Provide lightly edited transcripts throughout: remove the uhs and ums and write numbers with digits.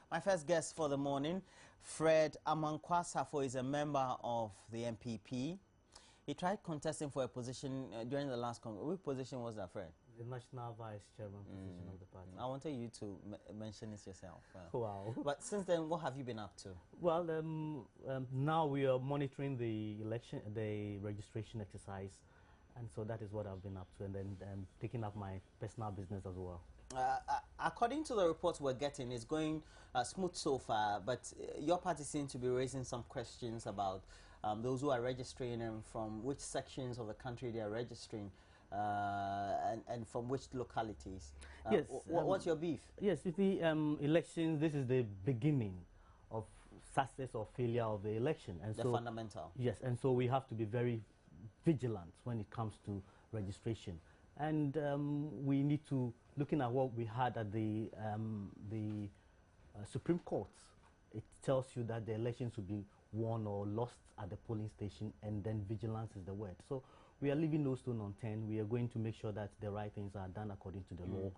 My first guest for the morning, Fred Amankwasafo, is a member of the MPP. He tried contesting for a position during the last Congress. Which position was that, Fred? The National Vice Chairman position of the party. I wanted you to mention it yourself. Wow. But since then, what have you been up to? Well, now we are monitoring the election, the registration exercise, and so that is what I've been up to, and then taking up my personal business as well. According to the reports we're getting, it's going smooth so far, but your party seems to be raising some questions about those who are registering and from which sections of the country they are registering and from which localities. Yes. What's your beef? Yes, with the elections, this is the beginning of success or failure of the election. And so, fundamental. Yes, and so we have to be very vigilant when it comes to registration. And we need to, looking at what we had at the Supreme Court, it tells you that the elections will be won or lost at the polling station, and then vigilance is the word. So we are leaving no stone unturned. We are going to make sure that the right things are done according to the law,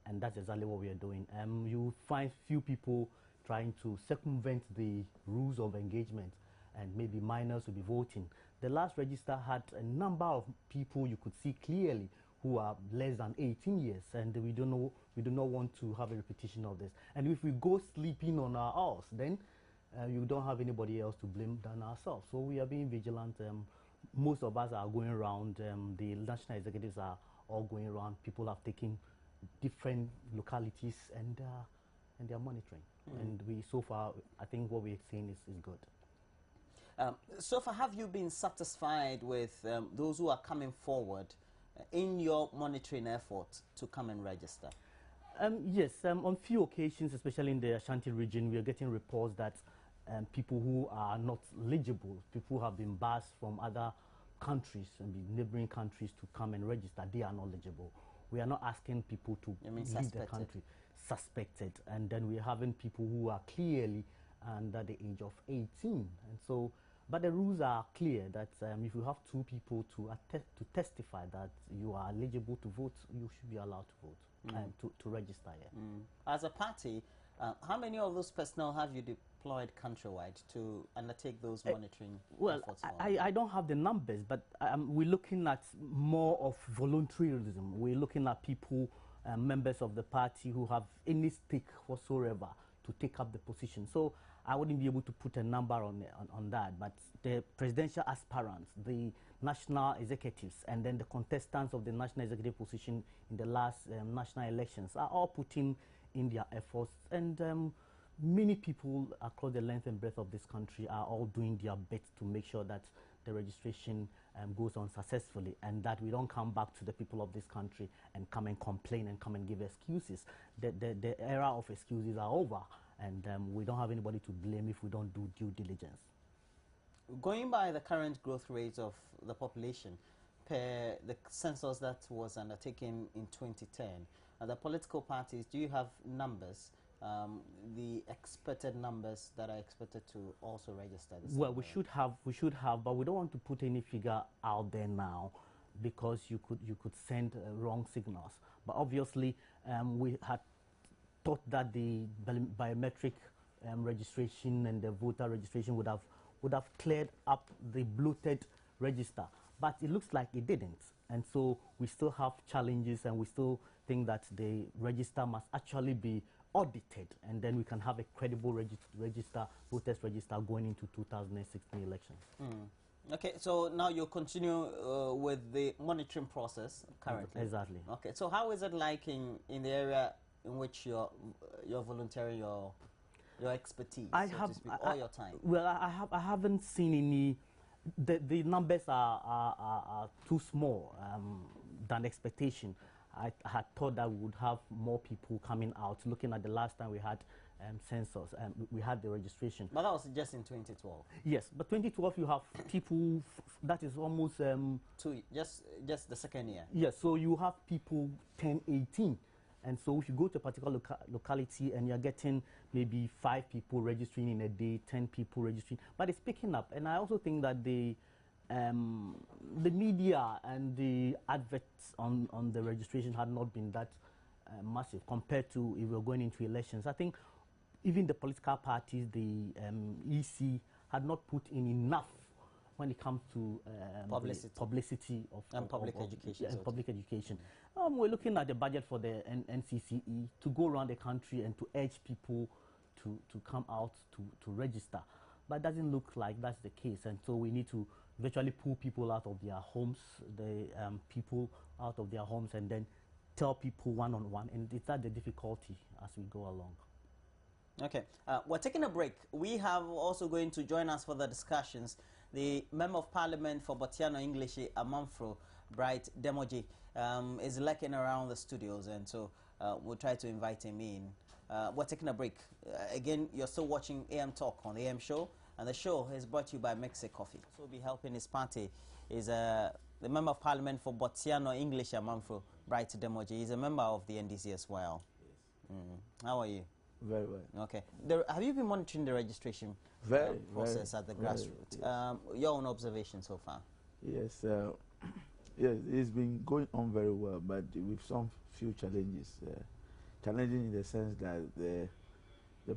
and that's exactly what we are doing. You find few people trying to circumvent the rules of engagement, and maybe minors will be voting. The last register had a number of people you could see clearly who are less than 18 years, and we do not want to have a repetition of this. And if we go sleeping on our house, then you don't have anybody else to blame than ourselves. So we are being vigilant. Most of us are going around. The national executives are all going around. People have taken different localities, and they are monitoring. And we, so far, I think what we're seeing is good. So far, have you been satisfied with those who are coming forward in your monitoring effort to come and register? Yes, on few occasions, especially in the Ashanti region, we are getting reports that people who are not eligible, people who have been barred from other countries and neighboring countries to come and register, they are not eligible. We are not asking people to leave the country, suspected, and then we're having people who are clearly under the age of 18, and so. But the rules are clear that if you have two people to testify that you are eligible to vote, you should be allowed to vote and to register here. As a party, how many of those personnel have you deployed countrywide to undertake those monitoring efforts? I don't have the numbers, but we're looking at more of volunteerism. We're looking at people, members of the party who have any stake whatsoever to take up the position. So I wouldn't be able to put a number on that, but the presidential aspirants, the national executives, and then the contestants of the national executive position in the last national elections are all putting in their efforts, and many people across the length and breadth of this country are all doing their best to make sure that the registration goes on successfully, and that we don't come back to the people of this country and come and complain and come and give excuses. The era of excuses are over, and we don't have anybody to blame if we don't do due diligence. Going by the current growth rates of the population, per the census that was undertaken in 2010, the political parties, do you have numbers, the expected numbers that are expected to also register this? Well, we should have, but we don't want to put any figure out there now, because you could send wrong signals. But obviously, we had thought that the biometric registration and the voter registration would have cleared up the bloated register, but it looks like it didn't, and so we still have challenges, and we still think that the register must actually be audited, and then we can have a credible voters register going into 2016 elections. Okay, so now you continue with the monitoring process currently. Exactly. Okay, so how is it like in the area in which you're volunteering your expertise, to speak, all your time? Well, I haven't seen any. The numbers are too small than expectation. I had thought that we would have more people coming out. Looking at the last time we had census, we had the registration. But that was just in 2012. Yes, but 2012 you have people that is almost just the second year. Yes, so you have people 10, 18. And so if you go to a particular locality and you're getting maybe 5 people registering in a day, 10 people registering, but it's picking up. And I also think that the media and the adverts on the registration had not been that massive compared to if we're going into elections. I think even the political parties, the EC had not put in enough when it comes to publicity and public education. And public education. We're looking at the budget for the NCCE to go around the country and to urge people to come out to register. But it doesn't look like that's the case, and so we need to virtually pull people out of their homes, and then tell people one-on-one, and it's at the difficulty as we go along. Okay, we're taking a break. We have also going to join us for the discussions the Member of Parliament for Botiano English Amanfro, Bright Demoji, is lurking around the studios, and so we'll try to invite him in. We're taking a break. Again, you're still watching AM Talk on the AM Show, and the show is brought to you by Mexico Coffee. So, will be helping his party is the Member of Parliament for Botiano English Amanfro, Bright Demoji. He's a member of the NDC as well. Yes. How are you? Very well. Okay. Have you been monitoring the registration process at the grassroots? Yes. Your own observation so far? Yes. Yes, it's been going on very well, but with some few challenges. Challenging in the sense that the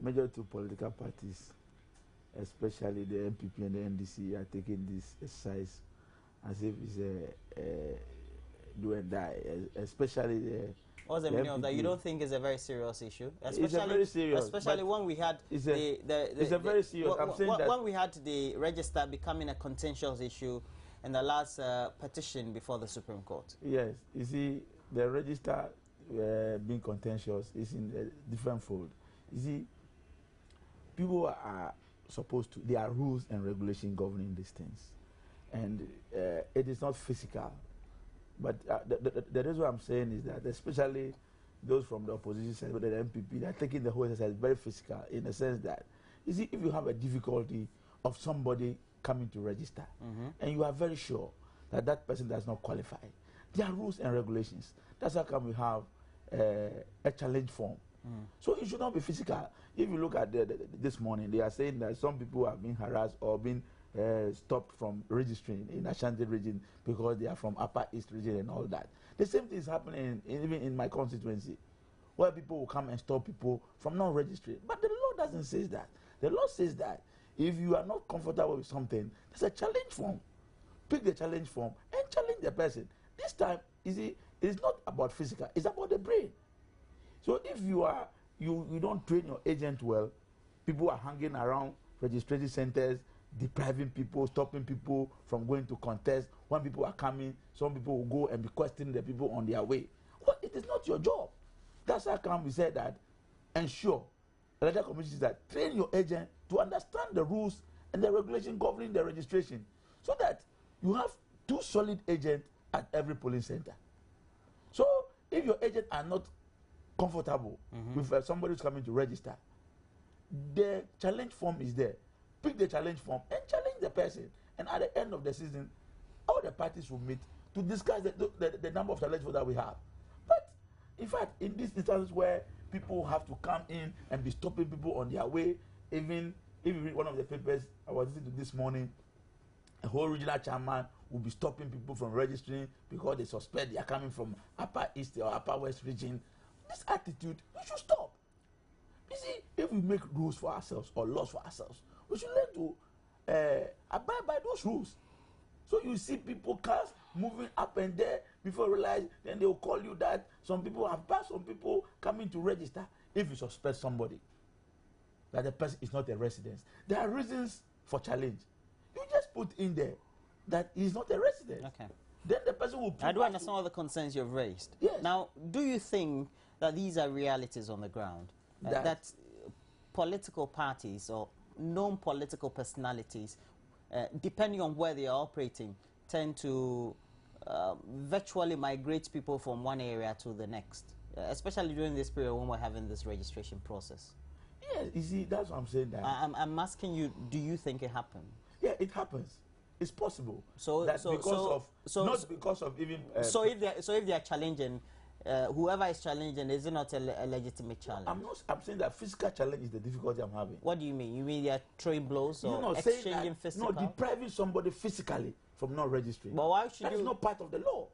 major two political parties, especially the MPP and the NDC, are taking this exercise as if it's a do and die, especially what's the meaning of that? You don't think it's a very serious issue? Especially, it's a very serious. Especially when we had it's a very serious. I'm saying that when we had the register becoming a contentious issue in the last petition before the Supreme Court. Yes, you see, the register being contentious is in a different fold. You see, people are supposed to. There are rules and regulations governing these things, and it is not physical. But the reason I'm saying is that, especially those from the opposition side, but the MPP, they're taking the whole exercise very physical, in the sense that, you see, if you have a difficulty of somebody coming to register, and you are very sure that that person does not qualify, there are rules and regulations. That's how come we have a challenge form. So it should not be physical. If you look at this morning, they are saying that some people have been harassed or been stopped from registering in Ashanti region because they are from Upper East region and all that. The same thing is happening even in my constituency, where people will come and stop people from not registering. But the law doesn't say that. The law says that if you are not comfortable with something, there's a challenge form. Pick the challenge form and challenge the person. This time, you see, it's not about physical, it's about the brain. So if you don't train your agent well, people are hanging around registration centers, depriving people, stopping people from going to contest. When people are coming, some people will go and be questioning the people on their way. Well, it is not your job. That's how come we said that ensure, electoral commission says that train your agent to understand the rules and the regulation governing the registration, so that you have two solid agents at every polling center. So if your agents are not comfortable with somebody who's coming to register, the challenge form is there. Pick the challenge form and challenge the person. And at the end of the season, all the parties will meet to discuss the number of challenges that we have. But in fact, in these instances where people have to come in and be stopping people on their way, even if you read one of the papers I was listening to this morning, a whole regional chairman will be stopping people from registering because they suspect they are coming from Upper East or Upper West region. This attitude, we should stop. You see, if we make rules for ourselves or laws for ourselves, we should learn to abide by those rules. So you see people, cars moving up and there, before you realize, then they will call you that some people have passed, some people coming to register. If you suspect somebody that the person is not a resident, there are reasons for challenge. You just put in there that he's not a resident. Okay. Then the person will... I do understand all the concerns you've raised. Yes. Now, do you think that these are realities on the ground? That political parties or known political personalities, depending on where they are operating, tend to virtually migrate people from one area to the next, especially during this period when we're having this registration process? Yes, you see, that's what I'm saying. That I'm asking you, do you think it happened? Yeah, it happens. It's possible. So because of even. So if they are challenging, whoever is challenging, is it not a legitimate challenge? I'm saying that physical challenge is the difficulty I'm having. What do you mean? You mean they are throwing blows or exchanging physical? No, depriving somebody physically from not registering. But why should That is not part of the law.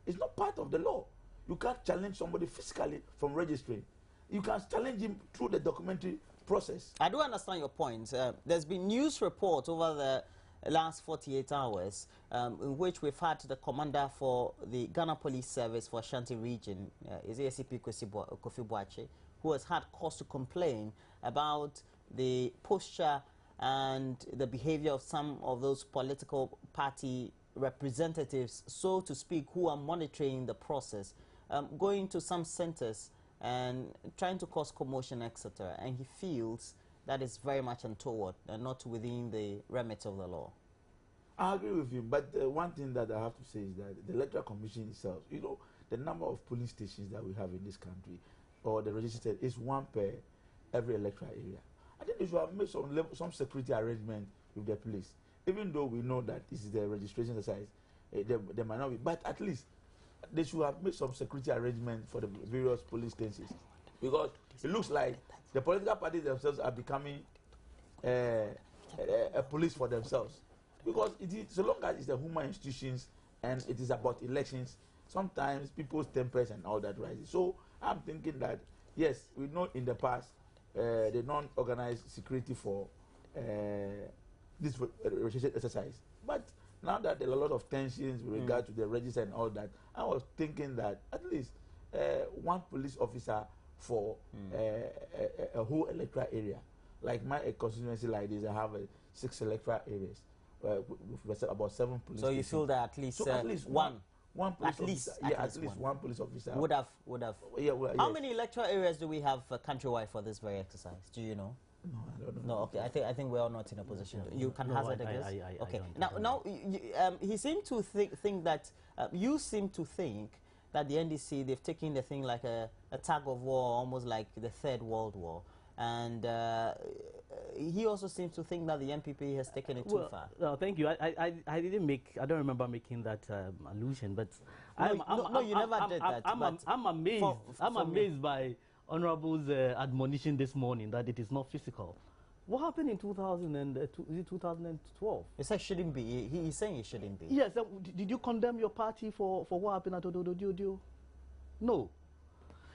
It's not part of the law. You can't challenge somebody physically from registering. You can challenge him through the documentary process. I do understand your point. There's been news reports over the last 48 hours in which we've had the commander for the Ghana Police Service for Ashanti region, is ACP Kofi Boache, who has had cause to complain about the posture and the behavior of some of those political party representatives, so to speak, who are monitoring the process, going to some centers and trying to cause commotion, etc. And he feels that is very much untoward and not within the remit of the law. I agree with you, but one thing that I have to say is that the Electoral Commission itself, you know, the number of polling stations that we have in this country, or the registered, is one per every electoral area. I think they should have made some security arrangement with the police, even though we know that this is the registration exercise. They might not be, but at least they should have made some security arrangement for the various police stations, because it looks like the political parties themselves are becoming a police for themselves. Because it is, so long as it's the human institutions and it is about elections, sometimes people's tempers and all that rises. So I'm thinking that, yes, we know in the past they don't organize security for this registration exercise. But now that there are a lot of tensions with regard to the register and all that, I was thinking that at least one police officer for a whole electoral area. Like my constituency like this, I have 6 electoral areas. With about 7 police. So you feel that at least one police officer, at least one police officer would have. Yeah, well, How yes. many electoral areas do we have countrywide for this very exercise? Do you know? No, I don't know. No, okay. I think we're all not in a position. You can hazard a guess. Okay. I don't. He seemed to think that you seem to think that the NDC, they've taken the thing like a tug of war, almost like the Third World War, and he also seems to think that the NPP has taken it too far. No, thank you. I don't remember making that allusion, but you never did that. I'm amazed. I'm amazed by Honorable's admonition this morning that it is not physical. What happened in 2012? He said shouldn't be. He's saying it shouldn't be. Yes. Did you condemn your party for what happened at Odododio? No.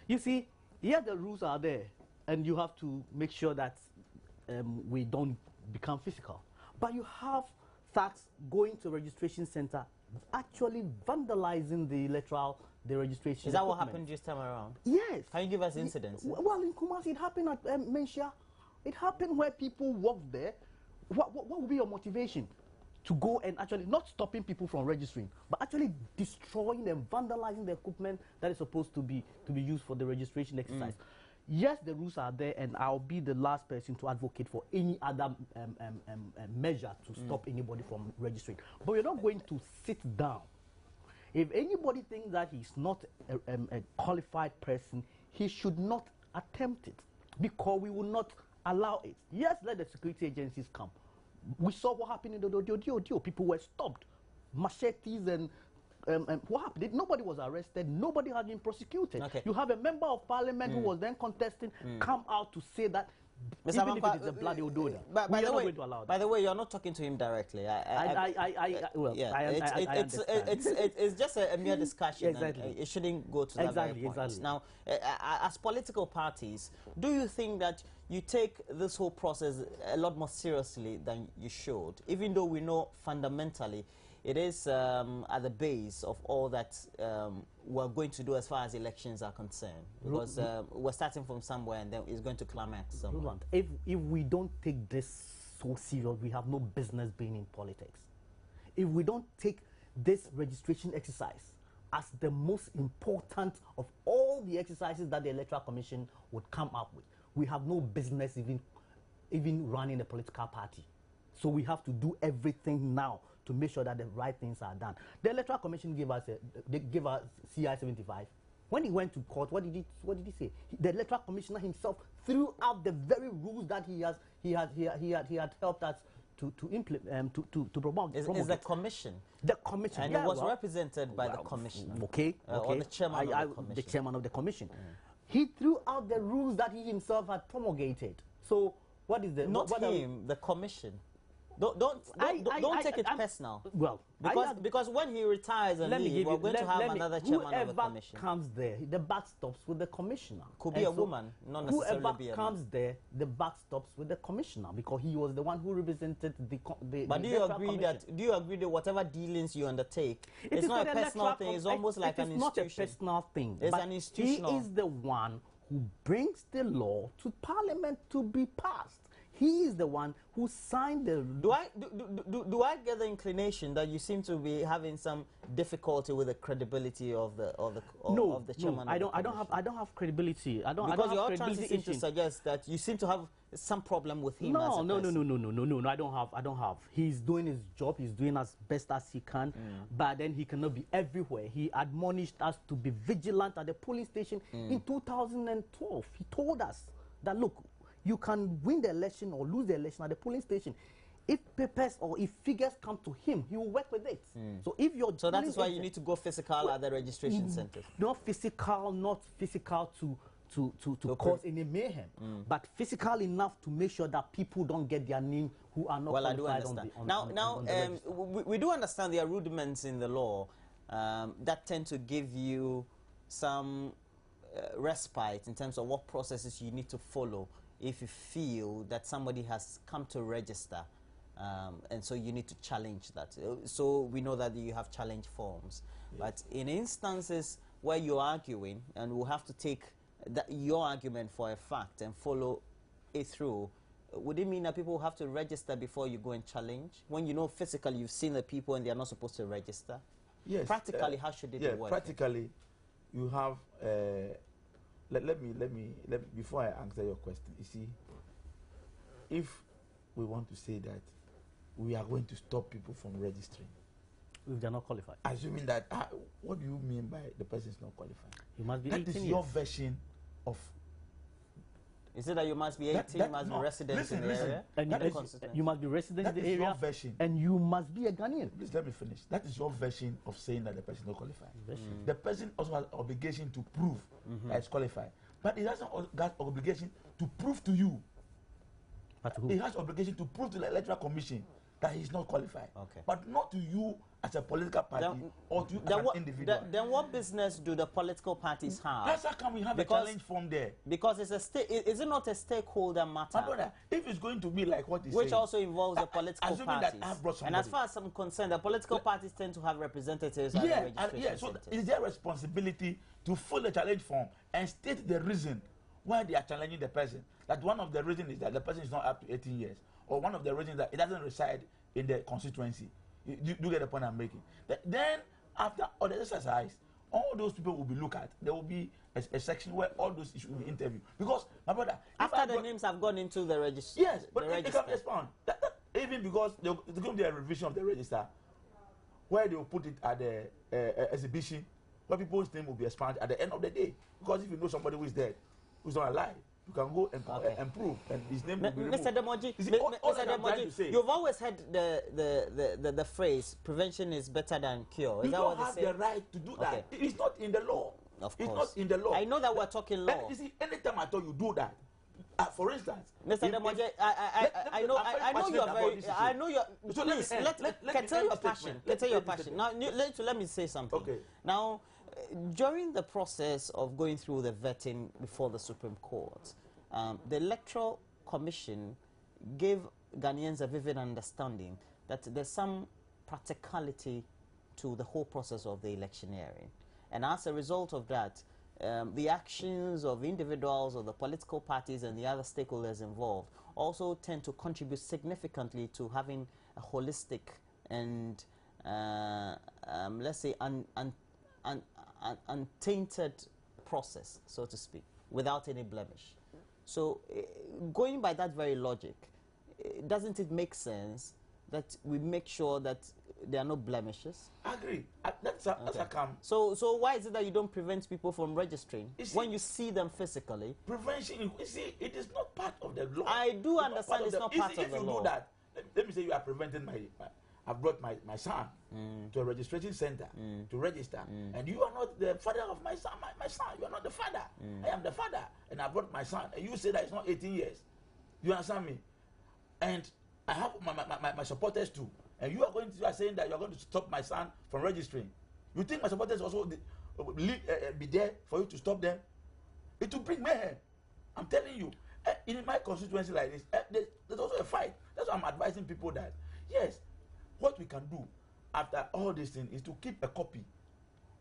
You see, here the rules are there, and you have to make sure that we don't become physical. But you have thugs going to registration center, actually vandalizing the registration. Is that what happened this time around? Yes. Can you give us incidents? Well, in Kumasi, it happened at Menchia. It happened where people walked there. What would be your motivation to go and actually not stopping people from registering, but actually destroying and vandalizing the equipment that is supposed to be used for the registration exercise? Yes, the rules are there, and I'll be the last person to advocate for any other measure to stop anybody from registering. But we're not going to sit down. If anybody thinks that he's not a qualified person, he should not attempt it, because we will not allow it. Yes, let the security agencies come. We saw what happened in the Odododio. People were stopped, machetes and what happened? Nobody was arrested. Nobody has been prosecuted. Okay. You have a member of parliament who was then contesting come out to say that Mr. even if it is a bloody Ododa, we are not going to allow that. By the way, you're not talking to him directly. It's just a mere discussion. Exactly. It shouldn't go to that very point. Exactly. Now, as political parties, do you think that you take this whole process a lot more seriously than you should, even though we know fundamentally it is at the base of all that we're going to do as far as elections are concerned? Because we're starting from somewhere and then it's going to climax somewhere. If we don't take this so serious, we have no business being in politics. If we don't take this registration exercise as the most important of all the exercises that the Electoral Commission would come up with, we have no business even running a political party. So we have to do everything now to make sure that the right things are done. The Electoral Commission gave us CI 75. When he went to court, what did he say? The Electoral Commissioner himself threw out the very rules that he had helped us to implement to promote. Is the commission? The commission, and it was represented by the commissioner. Okay. Or the chairman of the commission. The chairman of the commission. He threw out the rules that he himself had promulgated. So what is the not him? The commission. Don't take it personal. Well, because when he retires and leaves, we're going to have another chairman of the commission. Whoever comes there, the buck stops with the commissioner. Could be a woman, not necessarily whoever be a comes man. there, the buck stops with the commissioner because he was the one who represented the. But do you agree that whatever dealings you undertake, it's not a personal thing? It's almost like an institution. It's not a personal thing. It's an institutional. He is the one who brings the law to Parliament to be passed. He is the one who signed the. Do I get the inclination that you seem to be having some difficulty with the credibility of the chairman? No, I don't have credibility. Because your transit seem to suggest that you seem to have some problem with him. No. I don't have. He's doing his job. He's doing as best as he can. But then he cannot be everywhere. He admonished us to be vigilant at the polling station in 2012. He told us that look, you can win the election or lose the election at the polling station. If papers or if figures come to him, he will work with it. So if you're that is why you need to go physical at the registration centers. Not physical to cause any mayhem, but physical enough to make sure that people don't get their name who are not qualified on the we do understand there are rudiments in the law that tend to give you some respite in terms of what processes you need to follow if you feel that somebody has come to register, and so you need to challenge that. So we know that you have challenge forms. But in instances where you're arguing, and we'll have to take your argument for a fact and follow it through, would it mean that people have to register before you go and challenge? When you know physically you've seen the people and they're not supposed to register? Yes. Practically, how should it work? Practically, you have... Let me before I answer your question, you see, if we want to say that we are going to stop people from registering, if they're not qualified, assuming that what do you mean by the person is not qualified? You must be that 18 is years. your version of. Is it that you must be 18, you must be resident in the area? And you must be resident in the area, your version. And you must be a Ghanaian. Please let me finish. That is your version of saying that the person is not qualified. The person also has obligation to prove that it's qualified. But it hasn't got obligation to prove to you. But who? It has obligation to prove to the Electoral Commission that he's not qualified. Okay. But not to you as a political party or to you as an individual. Then what business do the political parties have? That's how come we have a challenge form there. Because it's is it not a stakeholder matter? My brother, if it's going to be like what he's which saying, also involves the political parties. And as far as I'm concerned, the political parties tend to have representatives at the registration so centers. it's their responsibility to fill the challenge form and state the reason why they are challenging the person. That one of the reasons is that the person is not up to 18 years. Or one of the reasons that it doesn't reside in the constituency. You get the point I'm making. Then, after all the exercise, all those people will be looked at. There will be a section where all those issues will be interviewed. Because, my brother... After the names have gone into the register... Yes, but it can respond. Even because there's going to be a revision of the register, where they will put it at the exhibition, where people's name will be expanded at the end of the day. Because if you know somebody who is dead, who's not alive, you can go and prove, and his name will be removed. Mr. Demoji, you've always heard the phrase, prevention is better than cure. Is you that don't what have they say? the right to do that. It's not in the law. Of course. It's not in the law. I know that we're talking law. You see, anytime I tell you do that, for instance, Mr. Demoji, I know you are very. I know you. So please, tell your passion. Tell your passion. Now, let me say something. Okay. Now, during the process of going through the vetting before the Supreme Court, the Electoral Commission gave Ghanaians a vivid understanding that there's some practicality to the whole process of the electioneering. And as a result of that, the actions of individuals or the political parties and the other stakeholders involved also tend to contribute significantly to having a holistic and, let's say, untainted process, so to speak, without any blemish. So, going by that very logic, doesn't it make sense that we make sure that there are no blemishes? I agree. That's a come. So why is it that you don't prevent people from registering when you see them physically? Prevention, you see, it is not part of the law. I do understand it's not part of the law. If you do that, let me say you are preventing I brought my son to a registration center to register, and you are not the father of my son. My son, you are not the father. I am the father, and I brought my son, and you say that it's not 18 years. You understand me? And I have my supporters too. And you are saying that you are going to stop my son from registering. You think my supporters also be there for you to stop them? It will bring mayhem. I'm telling you. In my constituency like this, there's also a fight. That's why I'm advising people that, yes, what we can do after all this thing is to keep a copy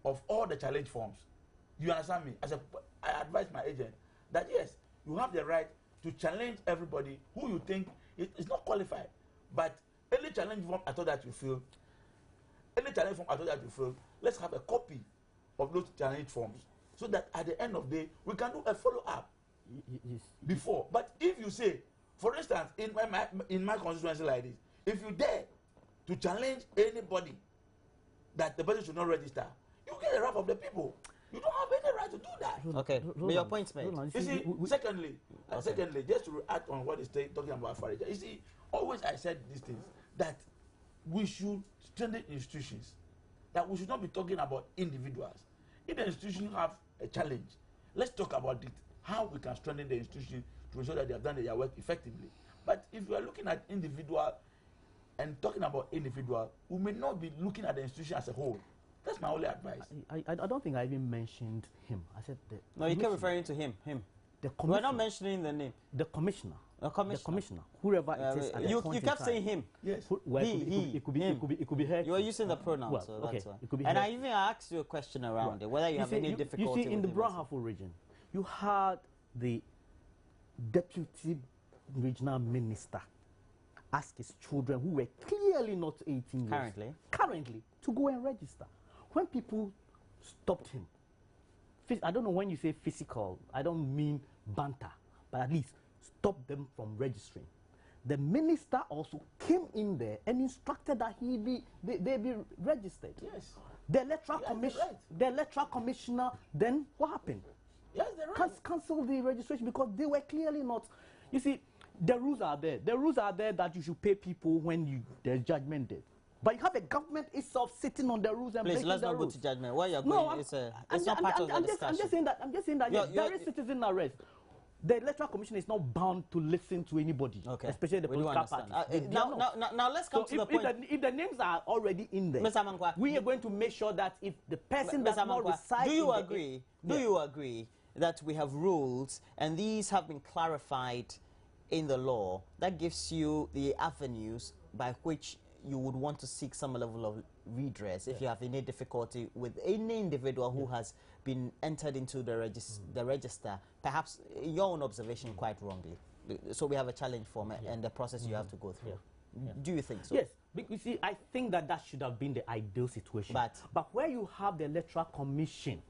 of all the challenge forms. You understand me? I advise my agent that, yes, you have the right to challenge everybody who you think is not qualified. But any challenge form at all that you feel, let's have a copy of those challenge forms so that at the end of the day, we can do a follow-up before. But if you say, for instance, in my constituency like this, if you dare to challenge anybody that the person should not register, you get the wrath of the people. You don't have any right to do that. Okay, but your point's made. You see, secondly, just to add on what he's talking about Farija, you see, always I said these things, that we should strengthen institutions, that we should not be talking about individuals. If the institutions have a challenge, let's talk about it, how we can strengthen the institution to ensure that they have done their work effectively. But if you are looking at individual and talking about individual, we may not be looking at the institution as a whole. That's my only advice. I don't think I even mentioned him. I said the no, you kept referring to him. The we're not mentioning the name. The commissioner. The commissioner. Whoever it is. At you kept saying him. Yes. Well, it could be her. You are using the pronoun, well, so okay. that's why. It could be and her. I even asked you a question around it, whether you have any difficulty. You see, in the Brahafo region, you had the deputy regional minister ask his children who were clearly not 18 years currently to go and register. When people stopped him, I don't know, when you say physical, I don't mean banter, but at least stop them from registering. The minister also came in there and instructed that they be registered. Yes. The electoral commissioner, then what happened? Yes, they're right. Cancel the registration because they were clearly not. You see, the rules are there. The rules are there that you should pay people when there's judgment there. But you have a government itself sitting on the rules and breaking the rules. Please, let's not go to judgment. Where you're no, going, it's not part of the discussion. I'm just saying that yes, there is citizen arrest. The electoral commission is not bound to listen to anybody, especially the political parties. Now let's come to the point. If the names are already in there, Mr. Amankwa, we are going to make sure that if the person does not reside, do you agree that we have rules and these have been clarified in the law that gives you the avenues by which you would want to seek some level of redress if you have any difficulty with any individual who has been entered into the register, perhaps in your own observation quite wrongly? So we have a challenge form and the process you have to go through. Do you think so? Yes, because you see, I think that should have been the ideal situation. But where you have the electoral commission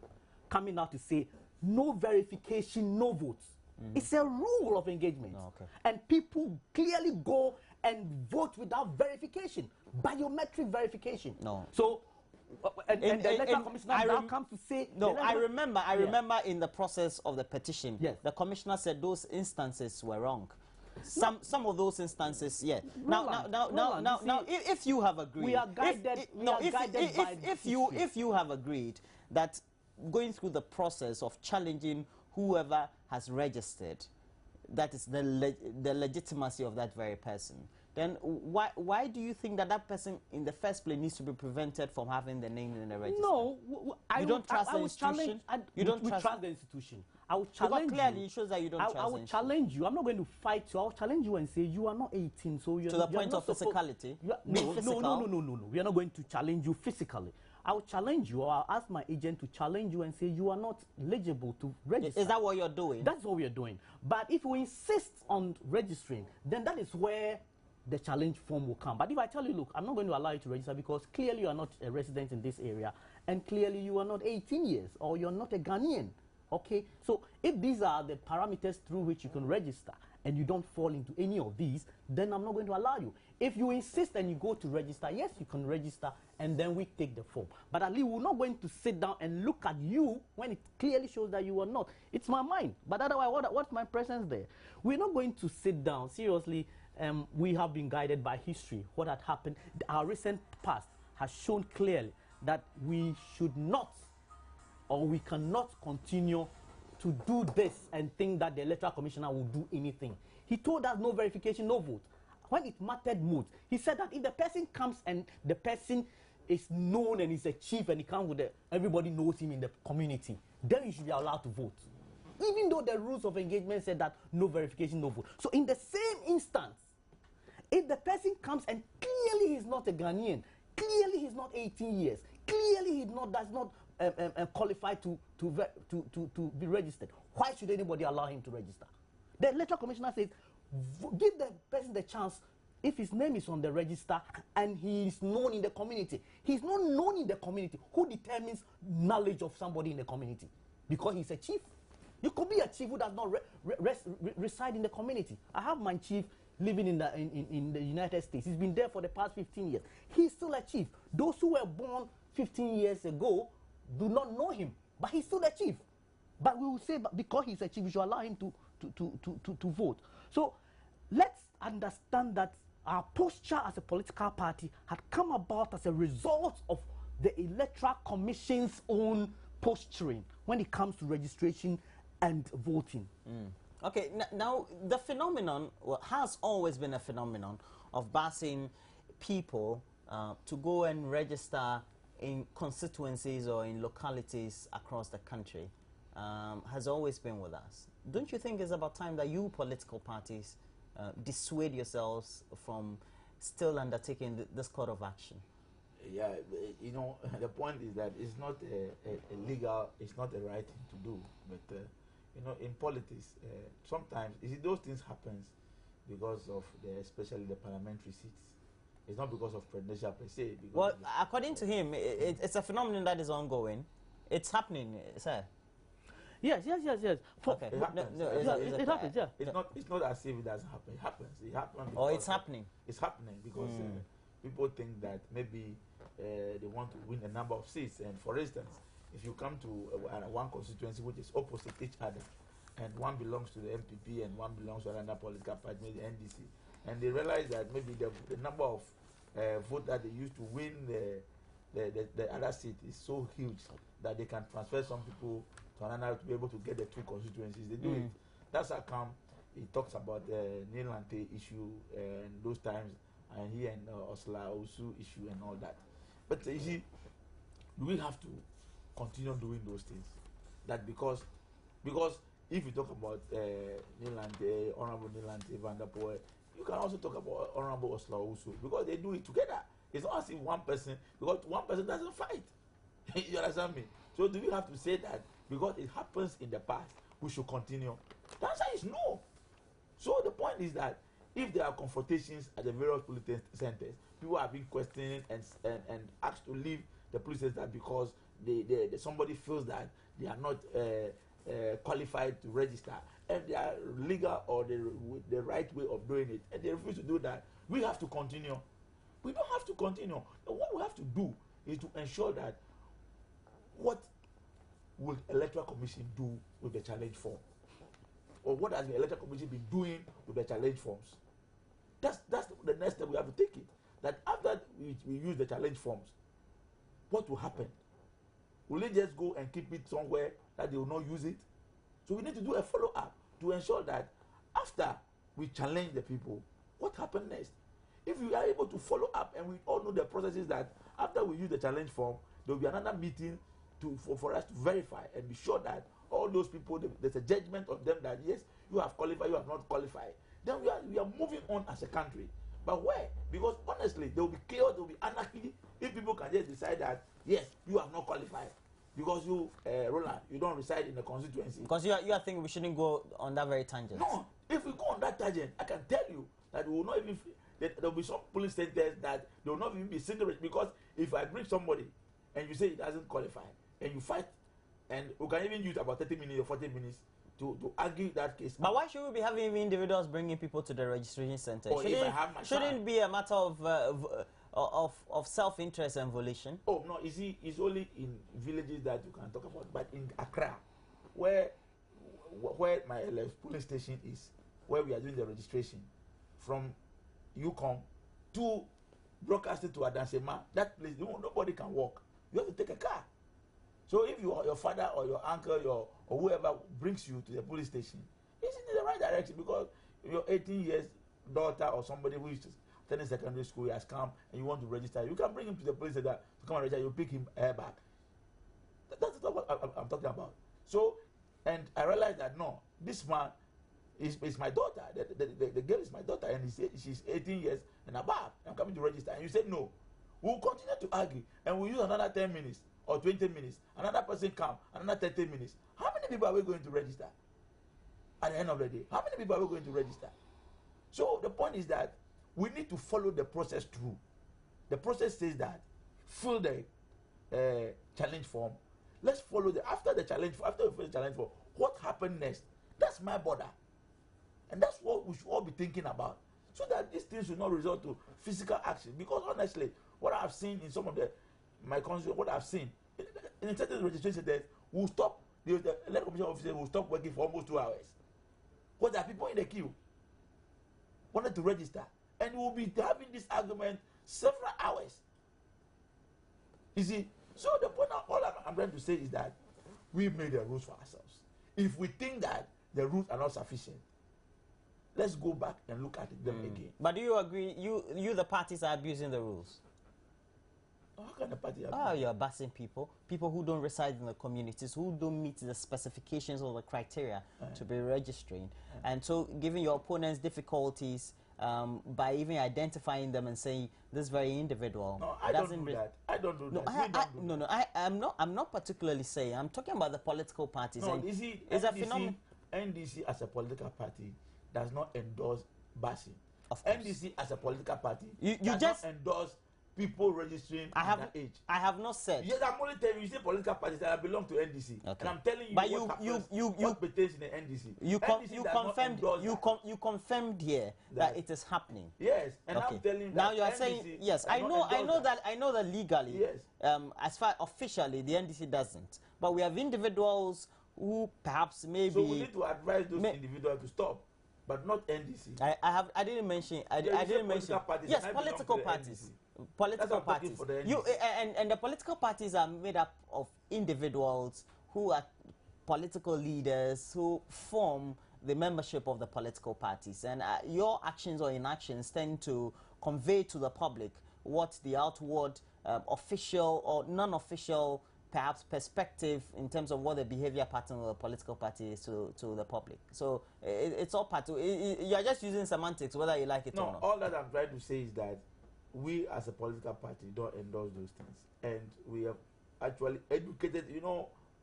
coming out to say no verification, no votes, it's a rule of engagement. And people clearly go and vote without verification, biometric verification. So, and the electoral commissioner now comes to say... No, I remember in the process of the petition, the commissioner said those instances were wrong. Some of those instances, Now, if you have agreed... We are guided, if you have agreed that going through the process of challenging whoever has registered, that is the legitimacy of that very person, then why do you think that person in the first place needs to be prevented from having the name in the register? No, you don't trust the institution? You don't trust the institution. I will challenge you. Clearly, it shows that you don't trust the institution. I will challenge you. I'm not going to fight you. I will challenge you and say you are not 18, so you're to the point of physicality. No. We are not going to challenge you physically. I will challenge you, or I'll ask my agent to challenge you and say you are not eligible to register. Is that what you're doing? That's what we are doing. But if we insist on registering, then that is where the challenge form will come. But if I tell you, look, I'm not going to allow you to register because clearly you are not a resident in this area and clearly you are not 18 years or you're not a Ghanaian, okay? So if these are the parameters through which you can register and you don't fall into any of these, then I'm not going to allow you. If you insist and you go to register, yes, you can register and then we take the form. But at least we're not going to sit down and look at you when it clearly shows that you are not. It's my mind. But otherwise, what's my presence there? We're not going to sit down, seriously. We have been guided by history. What had happened, our recent past has shown clearly that we should not or we cannot continue to do this and think that the electoral commissioner will do anything. He told us no verification, no vote. when it mattered most, he said that if the person comes and the person is known and is a chief and he comes with everybody knows him in the community, then you should be allowed to vote. Even though the rules of engagement said that no verification, no vote. So in the same instance, if the person comes and clearly he's not a Ghanaian, clearly he's not 18 years, clearly he does not qualify to be registered, why should anybody allow him to register? The electoral commissioner says, give the person the chance. If his name is on the register and he is known in the community, he's not known in the community. Who determines knowledge of somebody in the community? Because he's a chief. You could be a chief who does not reside in the community. I have my chief living in the United States. He's been there for the past 15 years. He's still a chief. Those who were born 15 years ago do not know him, but he's still a chief. But we will say because he's a chief, we should allow him to vote. So let's understand that our posture as a political party had come about as a result of the Electoral Commission's own posturing when it comes to registration and voting. Okay, now the phenomenon has always been a phenomenon of busing people to go and register in constituencies or in localities across the country. Has always been with us. Don't you think it's about time that you political parties dissuade yourselves from still undertaking this course of action? Yeah, you know, the point is that it's not a legal, it's not the right thing to do. But, you know, in politics, sometimes, you see, those things happens because of, especially the parliamentary seats. It's not because of presidential per se. Well, according to him, it's a phenomenon that is ongoing. It's happening, sir. Yes. Okay. It happens, yeah. It's not as if it doesn't happen. It happens. It happens. Or it's happening. It's happening because people think that maybe they want to win a number of seats. And for instance, if you come to one constituency which is opposite each other, and one belongs to the MPP and one belongs to another political party, maybe the NDC, and they realize that maybe the number of votes that they used to win the other seat is so huge that they can transfer some people to another to be able to get the two constituencies. They do it. That's how come he talks about the Nilante issue and those times, and he and Osla Osu issue and all that. But you see, we have to continue doing those things. That because if you talk about Nilante, Honorable Nilante Van der Poel, you can also talk about Honorable Osla Osu because they do it together. It's not as if one person, because one person doesn't fight. You understand me? So do we have to say that because it happens in the past, we should continue? The answer is no. So the point is that if there are confrontations at the various police centers, people are being questioned and asked to leave the police center because somebody feels that they are not qualified to register, and they are legal or the right way of doing it, and they refuse to do that, we have to continue. We don't have to continue. What we have to do is to ensure that what will Electoral Commission do with the challenge form, or what has the Electoral Commission been doing with the challenge forms. That's the next step we have to take it. That after we use the challenge forms, what will happen? Will they just go and keep it somewhere that they will not use it? So we need to do a follow-up to ensure that after we challenge the people, what happened next? If we are able to follow up and we all know the processes that after we use the challenge form, there will be another meeting for us to verify and be sure that all those people, there's a judgment of them that yes, you have qualified, you have not qualified. Then we are moving on as a country. But where? Because honestly, there will be chaos, there will be anarchy if people can just decide that yes, you have not qualified. Because you, Roland, you don't reside in the constituency. Because you are thinking we shouldn't go on that very tangent. No, if we go on that tangent, I can tell you that we will not even, there will be some police centers that they will not even be cigarette, because if I bring somebody and you say it doesn't qualify and you fight, and we can even use about 30 minutes or 40 minutes to argue that case. But why should we be having individuals bringing people to the registration center? Or Shouldn't it be a matter of self-interest and volition? Oh no, you see, it's only in villages that you can talk about. But in Accra, where my police station is, where we are doing the registration, from Yukon to broadcasting to Adansema, that place nobody can walk. You have to take a car. So if your father or your uncle or whoever brings you to the police station, it's in the right direction, because you're 18 years daughter or somebody who is attending secondary school has come and you want to register, you can bring him to the police station to come and register. You pick him back. That's what I'm talking about. So, and I realized that no, this man is my daughter. The girl is my daughter, and she's 18 years and above. I'm coming to register, and you said no. We'll continue to argue, and we'll use another 10 minutes or 20 minutes. Another person come, another 30 minutes. How many people are we going to register? At the end of the day, how many people are we going to register? So the point is that we need to follow the process through. The process says that fill the challenge form. Let's follow after we fill the challenge form, what happened next? That's my border. And that's what we should all be thinking about. So that these things should not result to physical action. Because honestly, what I've seen in some of my constituents, what I've seen, in certain registration centers, will stop, the electoral commission officers will stop working for almost 2 hours. Because there are people in the queue wanted to register. And we'll be having this argument several hours. You see, so the point all I'm trying to say is that we made the rules for ourselves. If we think that the rules are not sufficient, let's go back and look at them again. But do you agree, you the parties are abusing the rules? How can the party abuse? You're busing people who don't reside in the communities, who don't meet the specifications or the criteria to be registering. And so giving your opponents difficulties by even identifying them and saying this very individual. No, I don't do that. I don't do that. I'm not particularly saying. I'm talking about the political parties. No, you see, it's a phenomenon. NDC as a political party does not endorse busing. Of course. NDC as a political party does not endorse people registering at that age. I have not said. Yes, I'm only telling you. You say political parties that I belong to NDC, okay. And I'm telling you but what pertains in the NDC. You confirmed here that it is happening. Yes, and okay. I'm telling you now that you are NDC saying yes. I know that legally. Yes. As far officially, the NDC doesn't. But we have individuals who perhaps maybe. So we need to advise those individuals to stop. But not NDC. I didn't mention. I didn't mention. Yes, political parties. Political parties. And the political parties are made up of individuals who are political leaders who form the membership of the political parties. And your actions or inactions tend to convey to the public what the outward official or non-official perhaps perspective in terms of what the behavior pattern of the political party is to the public. So it's all part of it. You are just using semantics whether you like it or not. All that I'm trying to say is that we as a political party don't endorse those things. And we have actually educated,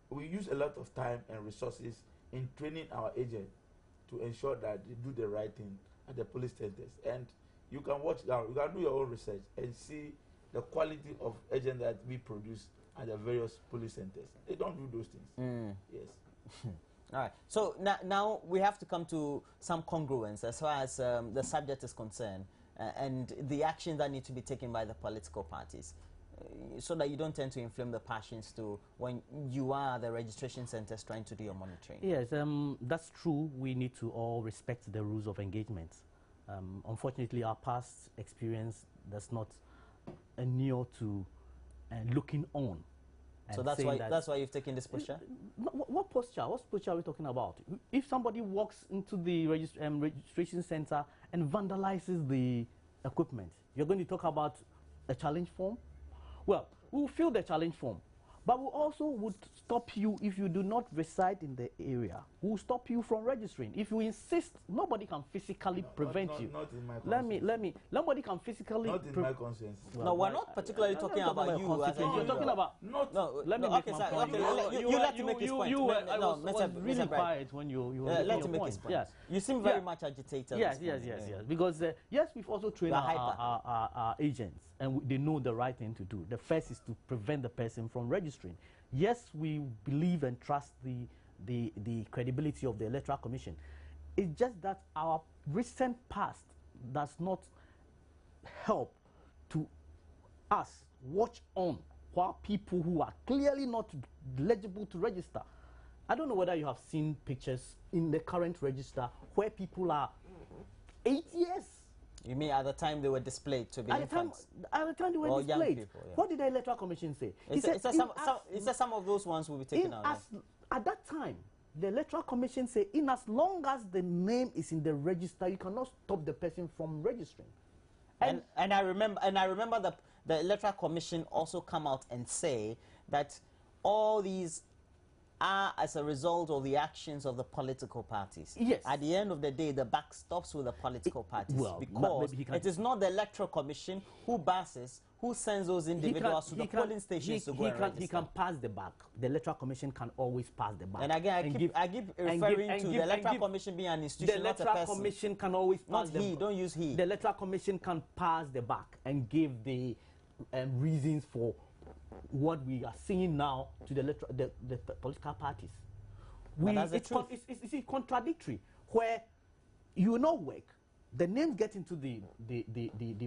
we use a lot of time and resources in training our agents to ensure that they do the right thing at the police centers. And you can watch now, you can do your own research and see the quality of agents that we produce at the various police centers. They don't do those things. Yes. All right. So now we have to come to some congruence as far as the subject is concerned and the actions that need to be taken by the political parties so that you don't tend to inflame the passions to when you are at the registration centers trying to do your monitoring. Yes, that's true. We need to all respect the rules of engagement. Unfortunately, our past experience does not inure to looking on. So that's why you've taken this posture? What posture? What posture are we talking about? If somebody walks into the registration center and vandalizes the equipment, you're going to talk about a challenge form? Well, we'll fill the challenge form, but we also would stop you if you do not reside in the area. We'll stop you from registering. If you insist, nobody can physically prevent you. Not in my conscience. Let me. Nobody can physically. Not in my conscience. Well, no, we're not particularly talking about you. As you're talking about. Let me make my point. You let him make his point. I was really quiet when you let him make his point. Yes. You seem very much agitated. Yes. Because yes, we've also trained our agents, and they know the right thing to do. The first is to prevent the person from registering. Yes, we believe and trust the credibility of the Electoral Commission. It's just that our recent past does not help to us watch on while people who are clearly not legible to register. I don't know whether you have seen pictures in the current register where people are 8 years. You mean at the time they were displayed to be infants? At the time they were displayed. Young people, yeah. What did the Electoral Commission say? It said some of those ones will be taken out. At that time, The Electoral Commission say, in as long as the name is in the register, you cannot stop the person from registering. And I remember the Electoral Commission also come out and say that all these are as a result of the actions of the political parties. Yes. At the end of the day, the buck stops with the political parties, well, because it is not the Electoral Commission who who sends those individuals to the polling stations to go and register. He can pass the buck. The Electoral Commission can always pass the buck. And again, I keep referring to the Electoral Commission being an institution, not a person. The Electoral Commission can always pass the buck. Not he, don't use he. The Electoral Commission can pass the buck and give the reasons for what we are seeing now to the political parties. It's contradictory, where you will not work, the names get into the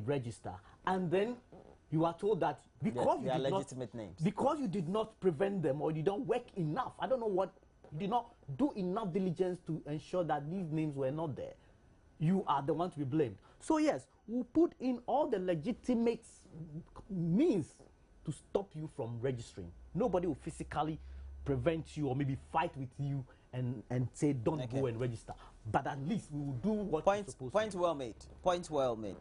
register, and then you are told that because you did not prevent them, or you don't work enough, I don't know what, you did not do enough diligence to ensure that these names were not there, you are the one to be blamed. So yes, we'll put in all the legitimate means to stop you from registering. Nobody will physically prevent you or maybe fight with you and say don't go and register. But at least we will do what we're supposed to do. Point well made. Point well made.